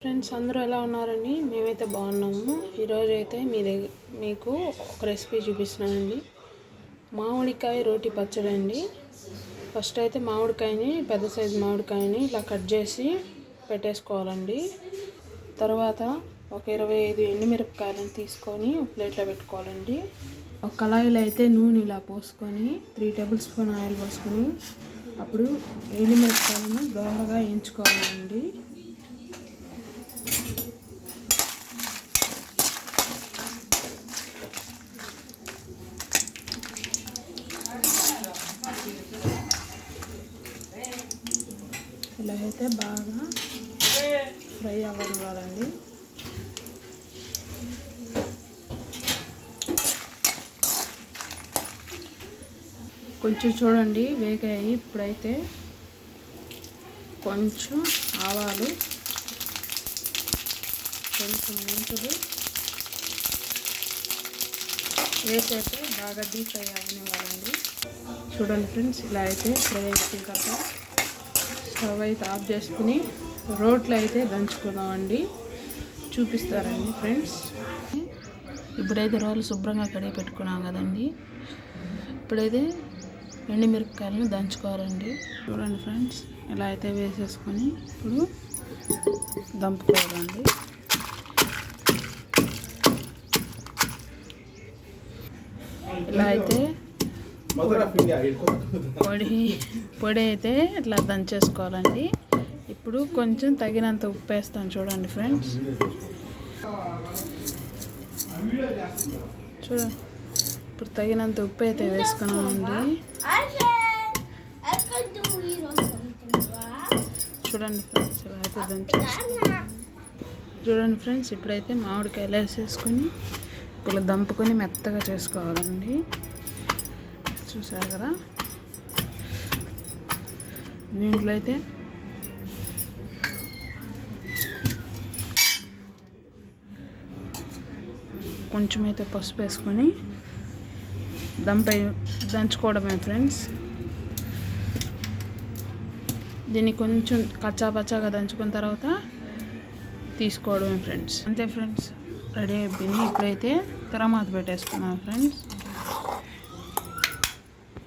Friends అందరూ ఎలా ఉన్నారండి? మేమైతే బాగున్నాము. ఈరోజు అయితే మీకు ఒక రెసిపీ చూపిస్తున్నానండి. మామిడికాయ రోటి పచ్చడి అండి. ఫస్ట్ అయితే మామిడికాయని పెద్ద సైజు మామిడికాయని ఇలా కట్ చేసి పెట్టేసుకోవాలండి. తర్వాత ఒక 25 ఎండుమిరపకాయలను తీసుకొని ఒక ప్లేట్లో పెట్టుకోవాలండి. ఒక కళాయిలో అయితే నూనె ఇలా పోసుకొని 3 టేబుల్ స్పూన్ ఆయిల్ పోసుకొని అప్పుడు ఎండుమిరపకాయలను దోరగా వేయించుకోవాలండి. ఇలా అయితే బాగా ఫ్రై అవ్వాలండి. కొంచెం చూడండి వేగాయి. ఇప్పుడైతే కొంచెం ఆవాలు, కొంచెం మెంతులు వేసైతే బాగా డీప్ ఫ్రై అవ్వనివ్వాలండి. చూడండి ఫ్రెండ్స్, ఇలా అయితే ఫ్రై అయిపోయిన తర్వాత స్టవ్ అయితే ఆఫ్ చేసుకుని రోట్లో అయితే దంచుకుందామండి. చూపిస్తారండి ఫ్రెండ్స్. ఇప్పుడైతే రోలు శుభ్రంగా కడిగి పెట్టుకున్నాం కదండి. ఇప్పుడైతే ఎండుమిరపకాయలను దంచుకోవాలండి. చూడండి ఫ్రెండ్స్, ఇలా అయితే వేసేసుకొని ఇప్పుడు దంపుకోవాలండి. ఇలా అయితే పొడి అయితే ఇట్లా దంచేసుకోవాలండి. ఇప్పుడు కొంచెం తగినంత ఉప్పు వేస్తాను. చూడండి ఫ్రెండ్స్, చూడండి ఇప్పుడు తగినంత ఉప్పు అయితే వేసుకున్నామండి. చూడండి ఫ్రెండ్స్, ఇలా అయితే దంచేసుకోవాలి. చూడండి ఫ్రెండ్స్, ఇప్పుడైతే మామిడికాయలు వేసేసుకొని ఇప్పుడు దంపుకొని మెత్తగా చేసుకోవాలండి. చూసారు కదా, దీంట్లో అయితే కొంచెం అయితే పసుపు వేసుకొని దంచుకోవడమే ఫ్రెండ్స్. దీన్ని కొంచెం కచ్చాపచ్చాగా దంచుకున్న తర్వాత తీసుకోవడమే ఫ్రెండ్స్. అంతే ఫ్రెండ్స్, రెడీ అయిపోయింది. ఇప్పుడైతే తెరమాత పెట్టేసుకున్నాం ఫ్రెండ్స్.